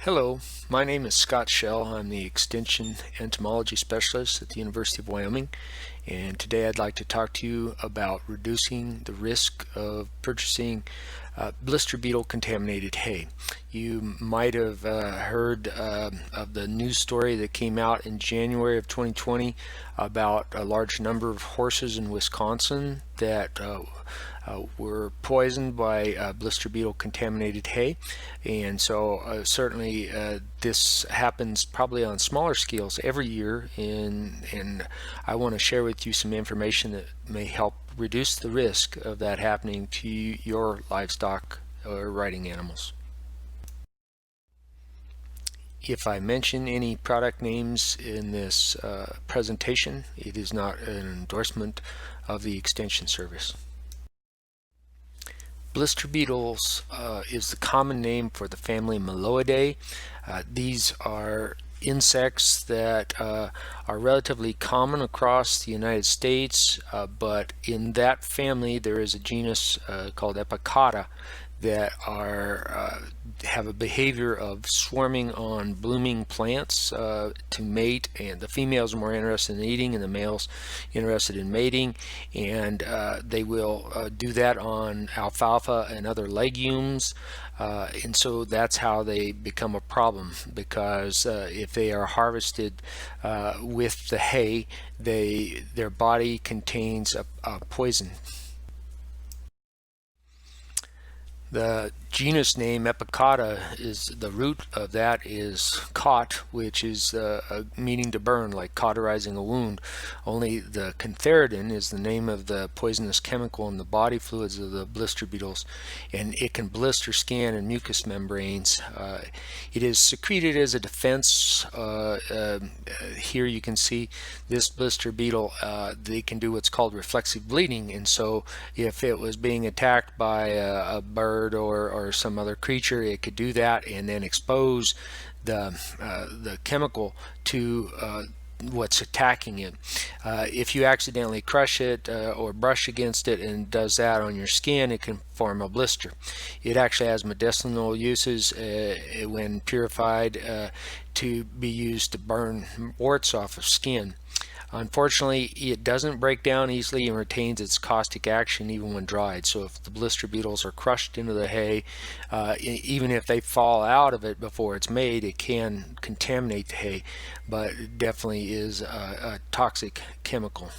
Hello, my name is Scott Schell. I'm the Extension Entomology Specialist at the University of Wyoming, and today I'd like to talk to you about reducing the risk of purchasing blister beetle contaminated hay. You might have heard of the news story that came out in January of 2020 about a large number of horses in Wisconsin that were poisoned by blister beetle contaminated hay, and so certainly this happens probably on smaller scales every year, and I want to share with you some information that may help reduce the risk of that happening to your livestock or riding animals. If I mention any product names in this presentation, it is not an endorsement of the Extension Service. Blister beetles is the common name for the family Meloidae. These are insects that are relatively common across the United States, but in that family there is a genus called Epicata that have a behavior of swarming on blooming plants to mate, and the females are more interested in eating and the males interested in mating, and they will do that on alfalfa and other legumes, and so that's how they become a problem, because if they are harvested with the hay, their body contains a poison. The genus name Epicata, is the root of that is caut, which is meaning to burn, like cauterizing a wound. Only the cantharidin is the name of the poisonous chemical in the body fluids of the blister beetles, and it can blister skin and mucous membranes. It is secreted as a defense. Here you can see this blister beetle, they can do what's called reflexive bleeding, and so if it was being attacked by a bird or some other creature, it could do that and then expose the chemical to what's attacking it. If you accidentally crush it or brush against it and does that on your skin, it can form a blister. It actually has medicinal uses when purified to be used to burn warts off of skin. Unfortunately, it doesn't break down easily and retains its caustic action even when dried. So if the blister beetles are crushed into the hay, even if they fall out of it before it's made, it can contaminate the hay, but it definitely is a toxic chemical.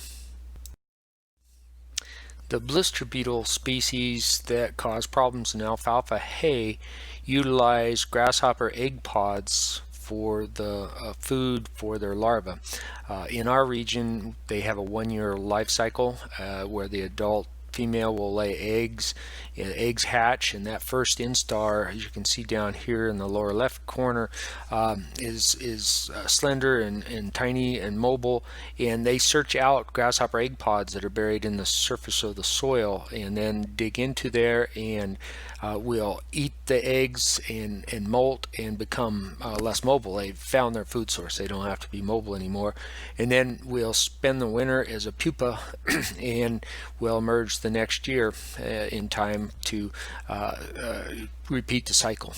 The blister beetle species that cause problems in alfalfa hay utilize grasshopper egg pods for the food for their larvae. In our region, they have a 1-year life cycle where the adult female will lay eggs, eggs hatch, and that first instar, as you can see down here in the lower left corner, is slender and tiny and mobile, and they search out grasshopper egg pods that are buried in the surface of the soil and then dig into there and will eat the eggs and molt and become less mobile. They've found their food source. They don't have to be mobile anymore, and then we'll spend the winter as a pupa and will emerge the next year in time to repeat the cycle.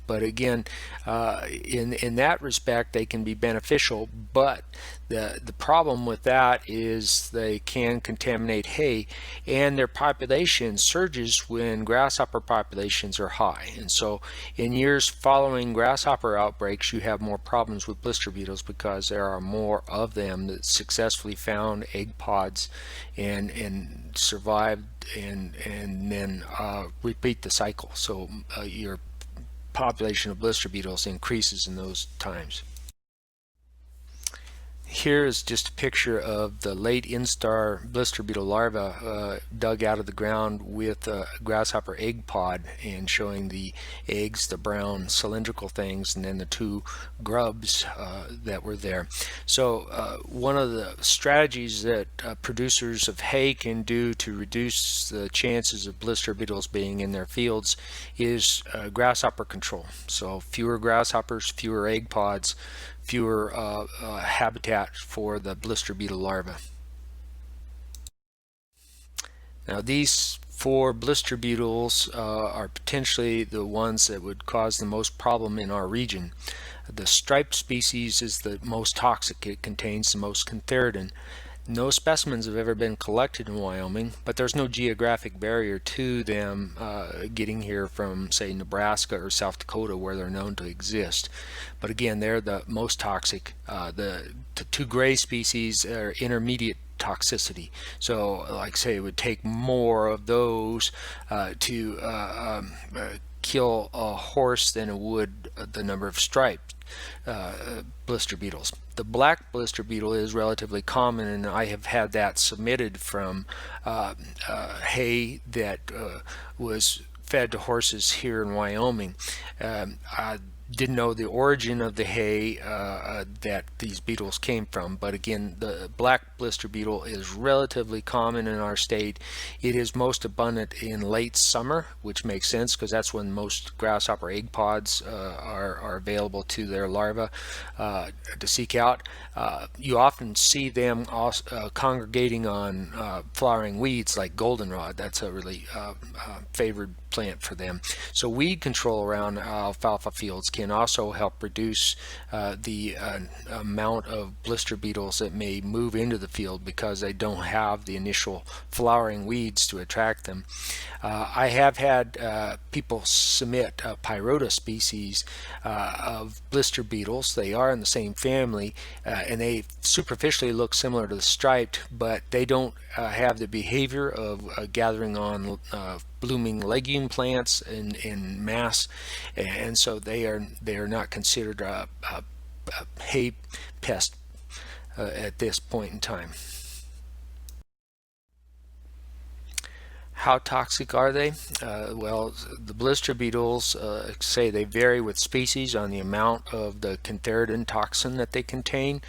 But again, in that respect, they can be beneficial, but the problem with that is they can contaminate hay, and their population surges when grasshopper populations are high. And so in years following grasshopper outbreaks, you have more problems with blister beetles because there are more of them that successfully found egg pods and survived and then repeat the cycle. So your population of blister beetles increases in those times. Here is just a picture of the late instar blister beetle larva dug out of the ground with a grasshopper egg pod, and showing the eggs, the brown cylindrical things, and then the two grubs that were there. So one of the strategies that producers of hay can do to reduce the chances of blister beetles being in their fields is grasshopper control. So fewer grasshoppers, fewer egg pods, fewer habitat for the blister beetle larvae. Now these four blister beetles are potentially the ones that would cause the most problem in our region. The striped species is the most toxic. It contains the most cantharidin. No specimens have ever been collected in Wyoming, but there's no geographic barrier to them getting here from, say, Nebraska or South Dakota, where they're known to exist. But again, they're the most toxic. The two gray species are intermediate toxicity. So, like I say, it would take more of those to kill a horse than it would the number of striped blister beetles. The black blister beetle is relatively common, and I have had that submitted from hay that was fed to horses here in Wyoming. I didn't know the origin of the hay that these beetles came from, but again, the black blister beetle is relatively common in our state. It is most abundant in late summer, which makes sense because that's when most grasshopper egg pods are available to their larvae to seek out. You often see them also, congregating on flowering weeds like goldenrod. That's a really favored plant for them. So weed control around alfalfa fields can also help reduce the amount of blister beetles that may move into the field because they don't have the initial flowering weeds to attract them. I have had people submit Pyrota species of blister beetles. They are in the same family and they superficially look similar to the striped, but they don't have the behavior of gathering on blooming legume plants in mass, and so they are not considered a hay pest at this point in time. How toxic are they? Well, the blister beetles say they vary with species on the amount of the cantharidin toxin that they contain.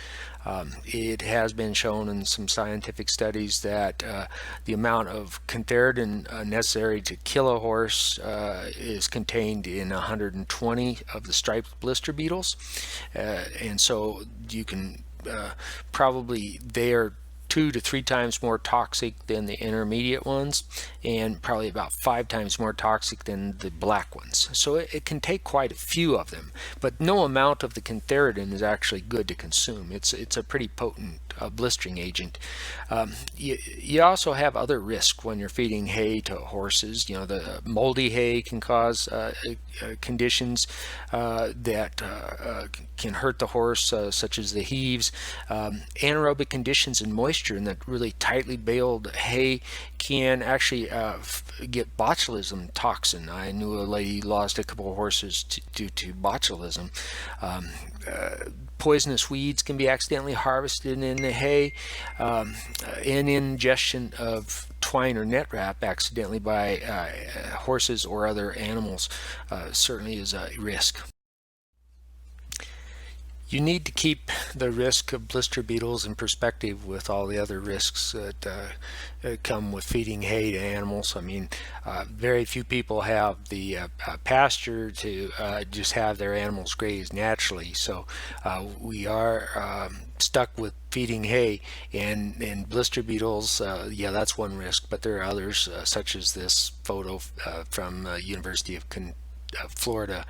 It has been shown in some scientific studies that the amount of cantharidin necessary to kill a horse is contained in 120 of the striped blister beetles, and so you can probably they are 2 to 3 times more toxic than the intermediate ones, and probably about 5 times more toxic than the black ones. So it can take quite a few of them, but no amount of the cantharidin is actually good to consume. It's a pretty potent blistering agent. You also have other risks when you're feeding hay to horses. You know, the moldy hay can cause conditions that can hurt the horse, such as the heaves. Anaerobic conditions and moisture in that really tightly baled hay can actually get botulism toxin. I knew a lady lost a couple of horses due to botulism. Poisonous weeds can be accidentally harvested in the hay, and ingestion of twine or net wrap accidentally by horses or other animals certainly is a risk. You need to keep the risk of blister beetles in perspective with all the other risks that come with feeding hay to animals. I mean, very few people have the pasture to just have their animals graze naturally. So we are stuck with feeding hay, and blister beetles, yeah, that's one risk, but there are others such as this photo from University of Florida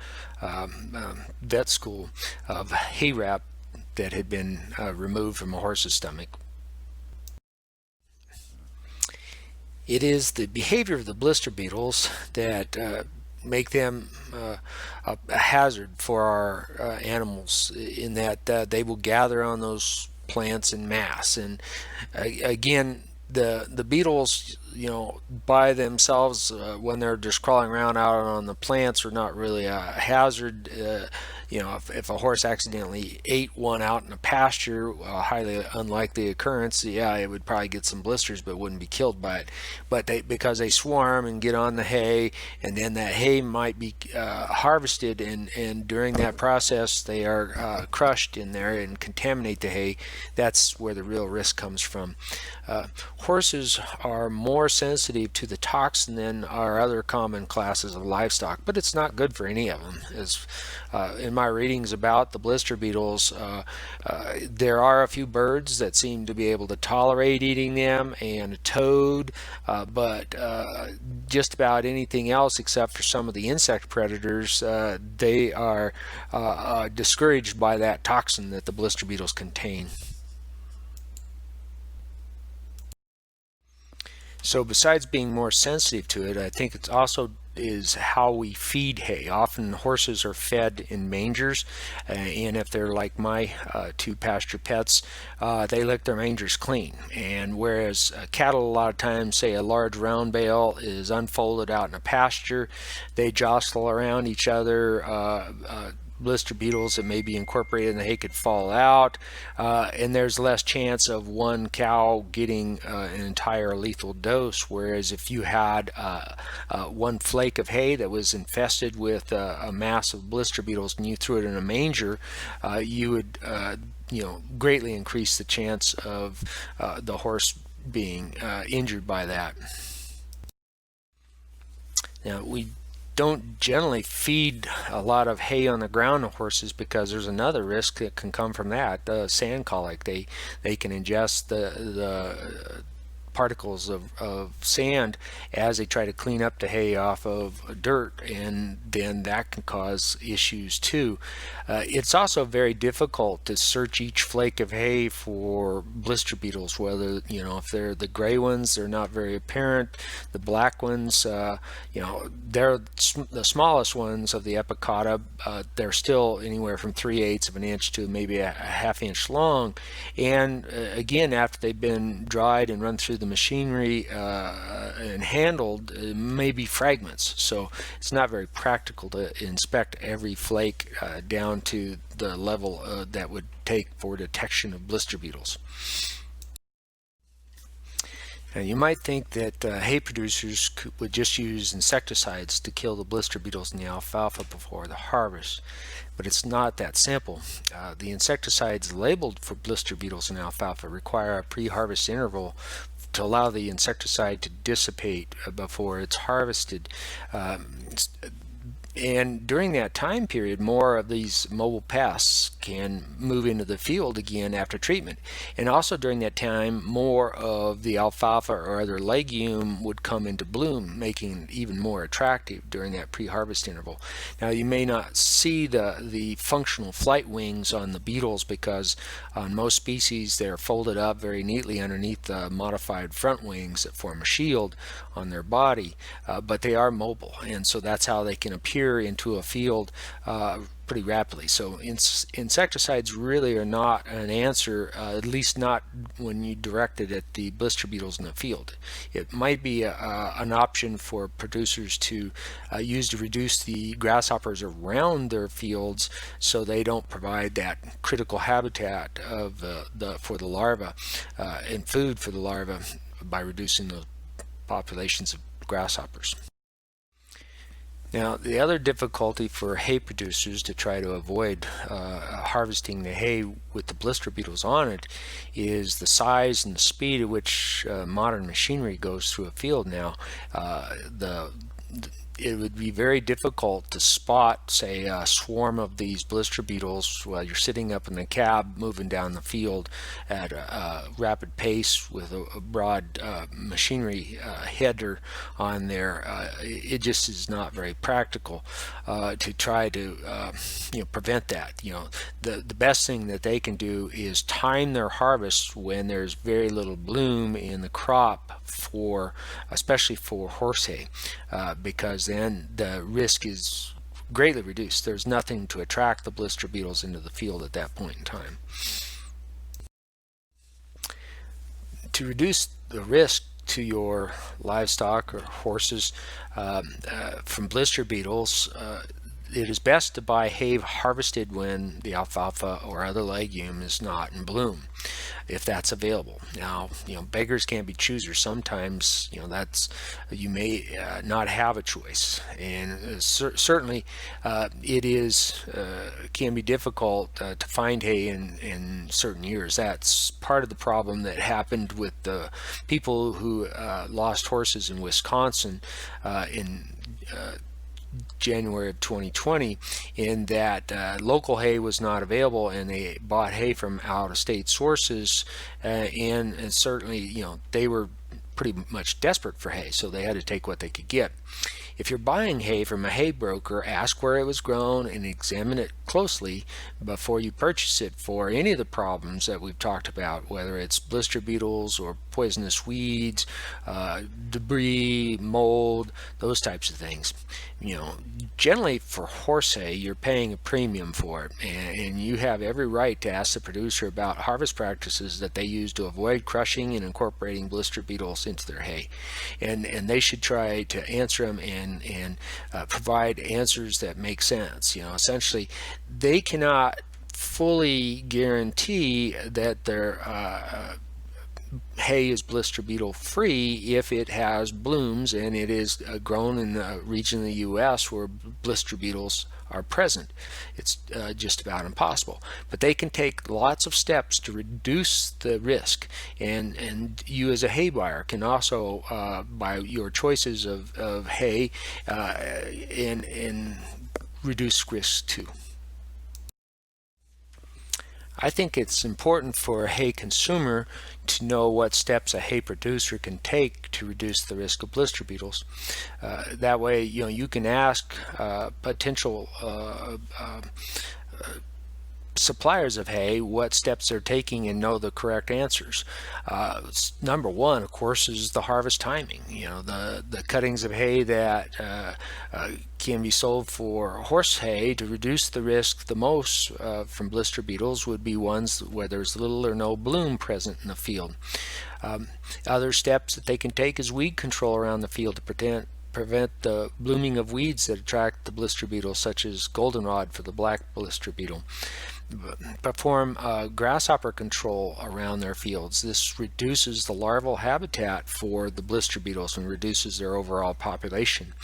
vet school of hay wrap that had been removed from a horse's stomach. It is the behavior of the blister beetles that make them a hazard for our animals, in that they will gather on those plants in mass. And again, the beetles, you know, by themselves, when they're just crawling around out on the plants, are not really a hazard. You know, if a horse accidentally ate one out in a pasture, a highly unlikely occurrence, yeah, it would probably get some blisters, but wouldn't be killed by it. But because they swarm and get on the hay, and then that hay might be harvested, and during that process they are crushed in there and contaminate the hay. That's where the real risk comes from. Horses are more sensitive to the toxin than our other common classes of livestock, but it's not good for any of them. As in my readings about the blister beetles, there are a few birds that seem to be able to tolerate eating them, and a toad, but just about anything else except for some of the insect predators, they are discouraged by that toxin that the blister beetles contain. So besides being more sensitive to it, I think it's also is how we feed hay. Often horses are fed in mangers, and if they're like my two pasture pets, they lick their mangers clean. And whereas cattle, a lot of times, say a large round bale is unfolded out in a pasture, they jostle around each other. Blister beetles that may be incorporated in the hay could fall out, and there's less chance of one cow getting an entire lethal dose, whereas if you had one flake of hay that was infested with a mass of blister beetles and you threw it in a manger, you would greatly increase the chance of the horse being injured by that. Now, we don't generally feed a lot of hay on the ground to horses because there's another risk that can come from that, sand colic. They can ingest the particles of sand as they try to clean up the hay off of dirt, and then that can cause issues too. It's also very difficult to search each flake of hay for blister beetles, whether if they're the gray ones, they're not very apparent. The black ones, they're the smallest ones of the epicotta. They're still anywhere from 3/8 of an inch to maybe a half inch long, and again, after they've been dried and run through the machinery and handled, maybe fragments. So it's not very practical to inspect every flake down to the level that would take for detection of blister beetles. Now, you might think that hay producers would just use insecticides to kill the blister beetles in the alfalfa before the harvest, but it's not that simple. The insecticides labeled for blister beetles in alfalfa require a pre-harvest interval to allow the insecticide to dissipate before it's harvested. And during that time period, more of these mobile pests can move into the field again after treatment. And also during that time, more of the alfalfa or other legume would come into bloom, making it even more attractive during that pre-harvest interval. Now, you may not see the functional flight wings on the beetles because on most species they're folded up very neatly underneath the modified front wings that form a shield on their body, but they are mobile, and so that's how they can appear into a field pretty rapidly. So insecticides really are not an answer, at least not when you direct it at the blister beetles in the field. It might be an option for producers to use to reduce the grasshoppers around their fields so they don't provide that critical habitat of for the larvae and food for the larvae by reducing the populations of grasshoppers. Now, the other difficulty for hay producers to try to avoid harvesting the hay with the blister beetles on it is the size and the speed at which modern machinery goes through a field now. It would be very difficult to spot, say, a swarm of these blister beetles while you're sitting up in the cab moving down the field at a rapid pace with a broad machinery header on there. It just is not very practical to try to prevent that. The best thing that they can do is time their harvest when there's very little bloom in the crop, especially for horse hay, because then the risk is greatly reduced. There's nothing to attract the blister beetles into the field at that point in time. To reduce the risk to your livestock or horses from blister beetles, it is best to buy hay harvested when the alfalfa or other legume is not in bloom, if that's available. Now, beggars can't be choosers. Sometimes, you may not have a choice, and certainly it can be difficult to find hay in certain years. That's part of the problem that happened with the people who lost horses in Wisconsin in January of 2020, in that local hay was not available, and they bought hay from out-of-state sources, and certainly, they were pretty much desperate for hay, so they had to take what they could get. If you're buying hay from a hay broker, ask where it was grown and examine it closely before you purchase it for any of the problems that we've talked about, whether it's blister beetles or poisonous weeds, debris, mold, those types of things. Generally for horse hay, you're paying a premium for it, and you have every right to ask the producer about harvest practices that they use to avoid crushing and incorporating blister beetles into their hay. And they should try to answer them and provide answers that make sense. Essentially, they cannot fully guarantee that their hay is blister beetle free if it has blooms and it is grown in a region of the U.S. where blister beetles are present. It's just about impossible. But they can take lots of steps to reduce the risk, and you as a hay buyer can also, by your choices of hay, and reduce risks too. I think it's important for a hay consumer to know what steps a hay producer can take to reduce the risk of blister beetles. That way, you can ask potential suppliers of hay what steps they're taking and know the correct answers. Number one, of course, is the harvest timing. The cuttings of hay that can be sold for horse hay to reduce the risk the most from blister beetles would be ones where there's little or no bloom present in the field. Other steps that they can take is weed control around the field to prevent the blooming of weeds that attract the blister beetle, such as goldenrod for the black blister beetle. Perform grasshopper control around their fields. This reduces the larval habitat for the blister beetles and reduces their overall population.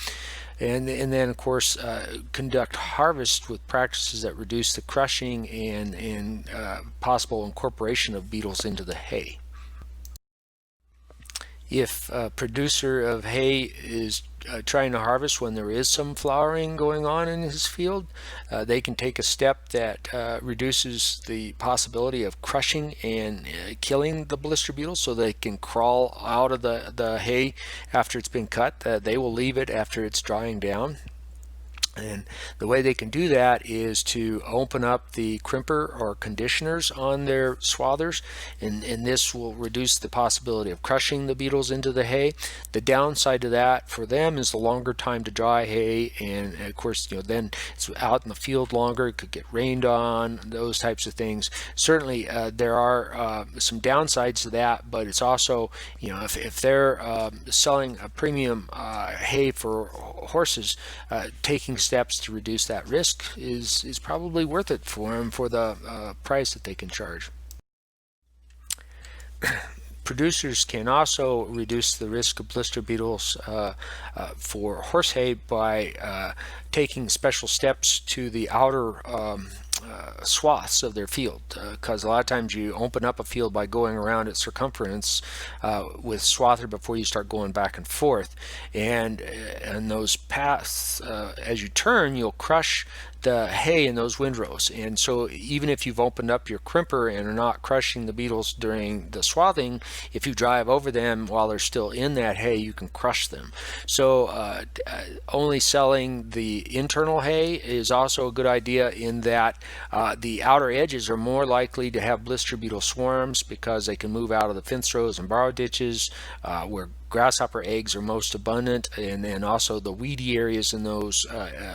And then, of course, conduct harvest with practices that reduce the crushing and possible incorporation of beetles into the hay. If a producer of hay is trying to harvest when there is some flowering going on in his field, they can take a step that reduces the possibility of crushing and killing the blister beetle, so they can crawl out of the hay after it's been cut. They will leave it after it's drying down. And the way they can do that is to open up the crimper or conditioners on their swathers, and this will reduce the possibility of crushing the beetles into the hay. The downside to that for them is the longer time to dry hay, and of course, then it's out in the field longer. It could get rained on, those types of things. Certainly, there are some downsides to that, but it's also, if they're selling a premium hay for horses, taking steps to reduce that risk is probably worth it for them for the price that they can charge. Producers can also reduce the risk of blister beetles for horse hay by taking special steps to the outer swaths of their field, because a lot of times you open up a field by going around its circumference with swather before you start going back and forth, and those paths, as you turn, you'll crush the hay in those windrows. And so even if you've opened up your crimper and are not crushing the beetles during the swathing, if you drive over them while they're still in that hay, you can crush them. So only selling the internal hay is also a good idea, in that the outer edges are more likely to have blister beetle swarms because they can move out of the fence rows and borrow ditches where grasshopper eggs are most abundant, and then also the weedy areas in those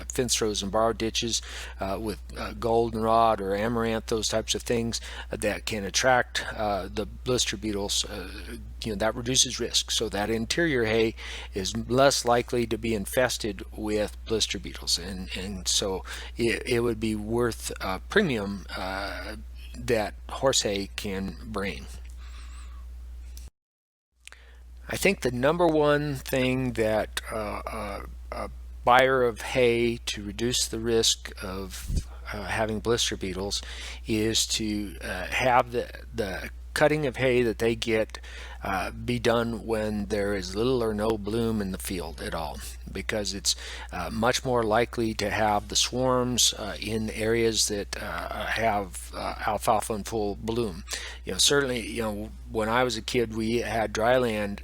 fence rows and borrow ditches with goldenrod or amaranth, those types of things that can attract the blister beetles. That reduces risk. So that interior hay is less likely to be infested with blister beetles, and so it would be worth a premium that horse hay can bring. I think the number one thing that a buyer of hay to reduce the risk of having blister beetles is to have the cutting of hay that they get be done when there is little or no bloom in the field at all, because it's much more likely to have the swarms in areas that have alfalfa in full bloom. Certainly, when I was a kid, we had dryland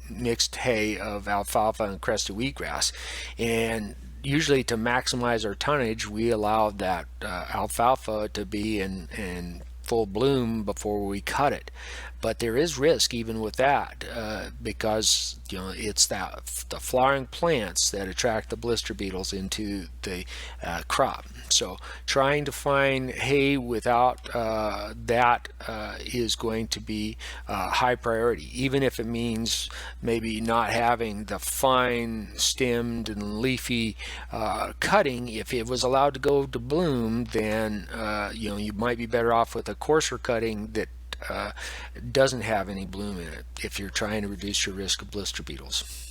mixed hay of alfalfa and crested wheatgrass, and usually to maximize our tonnage, we allowed that alfalfa to be in full bloom before we cut it. But there is risk even with that, because it's the flowering plants that attract the blister beetles into the crop. So trying to find hay without that is going to be high priority, even if it means maybe not having the fine stemmed and leafy cutting. If it was allowed to go to bloom, then you might be better off with a coarser cutting that doesn't have any bloom in it if you're trying to reduce your risk of blister beetles.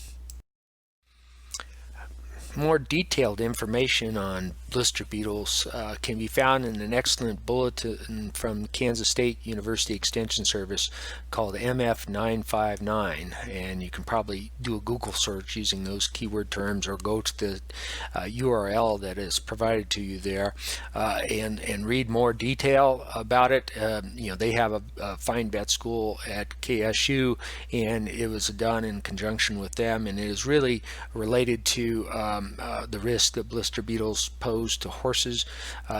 More detailed information on blister beetles can be found in an excellent bulletin from Kansas State University Extension Service called MF959, and you can probably do a Google search using those keyword terms, or go to the URL that is provided to you there and read more detail about it. They have a fine vet school at KSU, and it was done in conjunction with them, and it is really related to the risk that blister beetles pose to horses.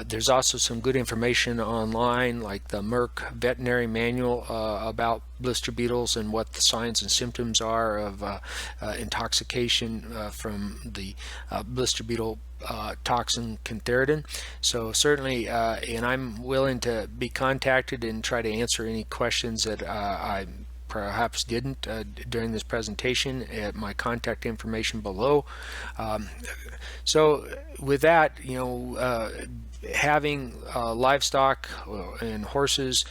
There's also some good information online, like the Merck Veterinary Manual about blister beetles and what the signs and symptoms are of intoxication from the blister beetle toxin cantharidin. So certainly, and I'm willing to be contacted and try to answer any questions that I perhaps didn't during this presentation at my contact information below. So with that, having livestock and horses,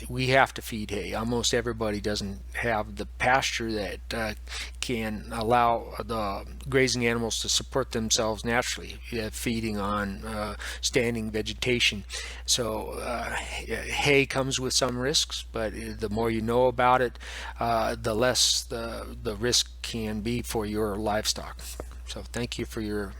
we have to feed hay. Almost everybody doesn't have the pasture that can allow the grazing animals to support themselves naturally, feeding on standing vegetation. So hay comes with some risks, but the more you know about it, the less the risk can be for your livestock. So thank you for your